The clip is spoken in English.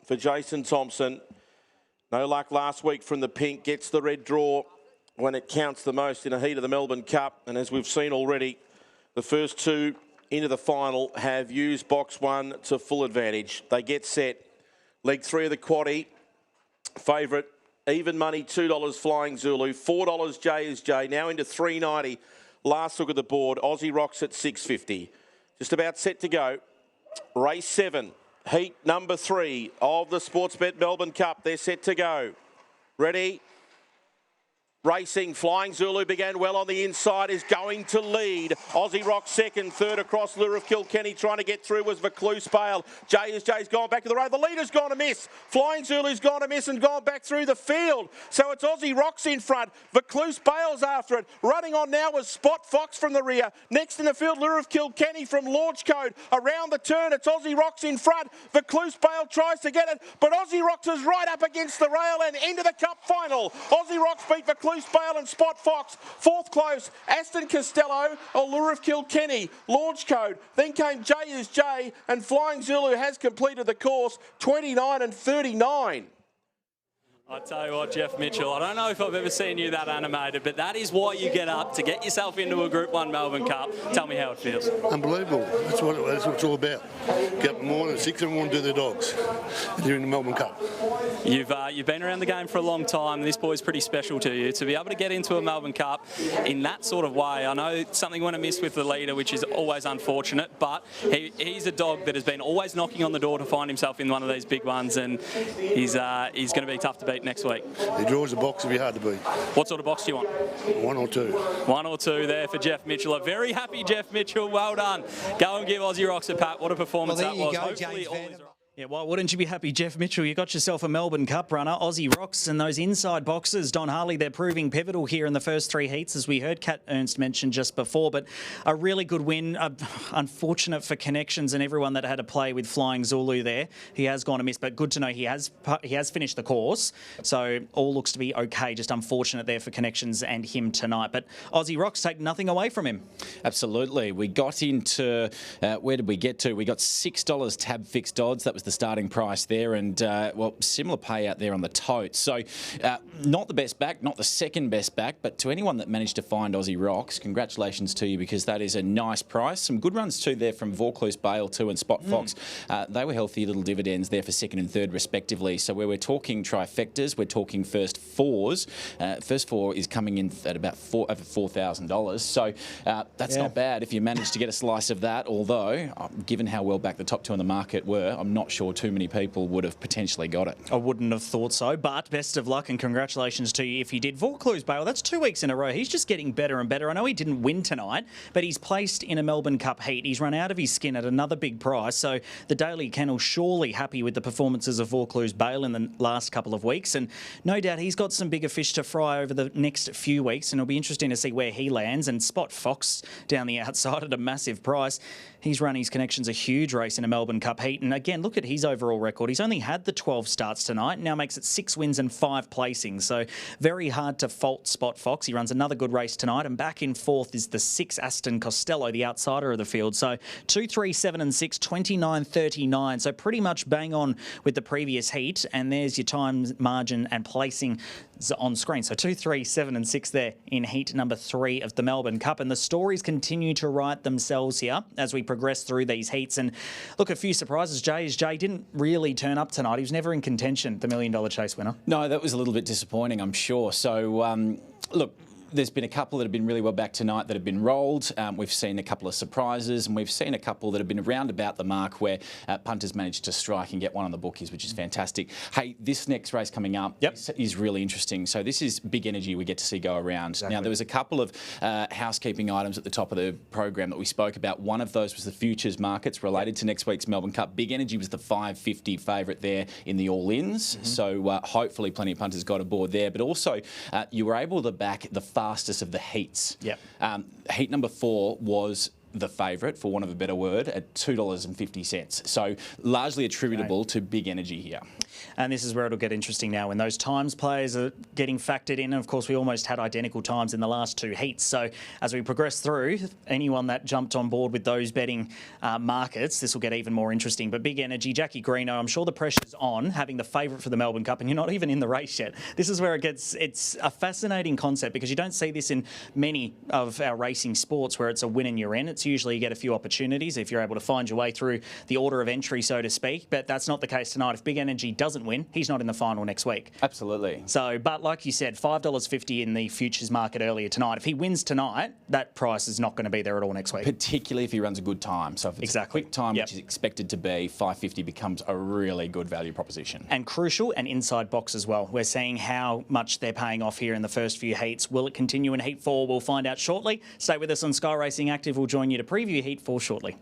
For Jason Thompson. No luck last week from the pink. Gets the red draw when it counts the most in a heat of the Melbourne Cup. And as we've seen already, the first two into the final have used box one to full advantage. They get set. Leg three of the quaddie. Favourite, even money, $2 Flying Zulu. $4 J is J. Now into $3.90. Last look at the board. Aussie Rocks at $6.50. Just about set to go. Race 7. Heat number 3 of the Sportsbet Melbourne Cup. They're set to go. Ready? Racing. Flying Zulu began well on the inside, is going to lead. Aussie Rock second, third across Lure of Kilkenny. Trying to get through was Vaucluse Bale. J's gone back to the road. The leader's gone to miss. Flying Zulu's gone to miss and gone back through the field. So it's Aussie Rocks in front. Vaucluse Bale's after it. Running on now was Spot Fox from the rear. Next in the field, Lure of Kilkenny from Launch Code. Around the turn, it's Aussie Rocks in front. Vaucluse Bale tries to get it, but Aussie Rocks is right up against the rail and into the Cup final. Aussie Rocks beat Vaucluse Bale and Spot Fox. Fourth close, Aston Costello, Allure of Kilkenny, Launch Code. Then came J is J, and Flying Zulu has completed the course, 29 and 39. I tell you what, Jeff Mitchell, I don't know if I've ever seen you that animated, but that is why you get up to get yourself into a Group 1 Melbourne Cup. Tell me how it feels. Unbelievable. That's what it's all about. Get up in the morning at 6 and everyone do their dogs. They're in the Melbourne Cup. You've been around the game for a long time. This boy's pretty special to you. To be able to get into a Melbourne Cup in that sort of way, I know something went amiss with the leader, which is always unfortunate, but he's a dog that has been always knocking on the door to find himself in one of these big ones, and he's going to be tough to beat next week. He draws the box, it'll be hard to beat. What sort of box do you want? 1 or 2. 1 or 2 there for Jeff Mitchell. A very happy Jeff Mitchell. Well done. Go and give Aussie Rocks a pat. What a performance that was. Hopefully all is right. Yeah, why wouldn't you be happy, Jeff Mitchell? You got yourself a Melbourne Cup runner, Aussie Rocks, and those inside boxes. Don Harley, they're proving pivotal here in the first 3 heats, as we heard Kat Ernst mention just before. But a really good win. Unfortunate for Connections and everyone that had to play with Flying Zulu there. He has gone amiss, but good to know he has finished the course. So all looks to be okay. Just unfortunate there for Connections and him tonight. But Aussie Rocks take nothing away from him. Absolutely. We got into, where did we get to? We got $6 tab fixed odds. That was the starting price there, and well, similar payout there on the tote. So not the best back, not the second best back, but to anyone that managed to find Aussie Rocks, congratulations to you, because that is a nice price. Some good runs too there from Vaucluse Bale too and Spot Fox. They were healthy little dividends there for second and third respectively. So where we're talking trifectas, we're talking first fours. First four is coming in at about over $4,000. So that's not bad if you manage to get a slice of that, although given how well back the top two in the market were, I'm not sure too many people would have potentially got it. I wouldn't have thought so, but best of luck and congratulations to you if you did. Vaucluse Bale, that's 2 weeks in a row. He's just getting better and better. I know he didn't win tonight, but he's placed in a Melbourne Cup heat. He's run out of his skin at another big price, so the Daily Kennel surely happy with the performances of Vaucluse Bale in the last couple of weeks, and no doubt he's got some bigger fish to fry over the next few weeks, and it'll be interesting to see where he lands. And Spot Fox down the outside at a massive price. He's run his Connections a huge race in a Melbourne Cup heat, and again, look at his overall record. He's only had the 12 starts tonight, now makes it 6 wins and 5 placings, so very hard to fault Spot Fox. He runs another good race tonight, and back in fourth is the 6 Aston Costello, the outsider of the field. So 2, 3, 7 and 6, 29, 39, so pretty much bang on with the previous heat, and there's your time margin and placing on screen. So 2, 3, 7 and 6 there in heat number 3 of the Melbourne Cup, and the stories continue to write themselves here as we progress through these heats. And look, a few surprises. J didn't really turn up tonight. He was never in contention, the $1 Million Chase winner. No, that was a little bit disappointing, I'm sure. So look, there's been a couple that have been really well back tonight that have been rolled. We've seen a couple of surprises, and we've seen a couple that have been around about the mark where punters managed to strike and get one on the bookies, which is fantastic. Hey, this next race coming up is really interesting. So this is big energy we get to see go around. Exactly. Now, there was a couple of housekeeping items at the top of the program that we spoke about. One of those was the futures markets related to next week's Melbourne Cup. Big energy was the $5.50 favourite there in the all-ins. So hopefully plenty of punters got aboard there. But also, you were able to back the fastest of the heats. Yep. Heat number 4 was the favourite, for want of a better word, at $2.50. So largely attributable to Big Energy here. And this is where it'll get interesting now when those times players are getting factored in. And of course, we almost had identical times in the last two heats. So as we progress through, anyone that jumped on board with those betting markets, this will get even more interesting. But Big Energy, Jackie Greeno, I'm sure the pressure's on having the favourite for the Melbourne Cup, and you're not even in the race yet. This is where it's a fascinating concept, because you don't see this in many of our racing sports where it's a win and you're in. It's usually you get a few opportunities if you're able to find your way through the order of entry, so to speak. But that's not the case tonight. If Big Energy doesn't win, he's not in the final next week. Absolutely. So, but like you said, $5.50 in the futures market earlier tonight. If he wins tonight, that price is not going to be there at all next week. Particularly if he runs a good time. So if it's a quick time, which is expected to be, $5.50 becomes a really good value proposition. And crucial, and inside box as well. We're seeing how much they're paying off here in the first few heats. Will it continue in Heat 4? We'll find out shortly. Stay with us on Sky Racing Active. We'll join you to preview Heat 4 shortly.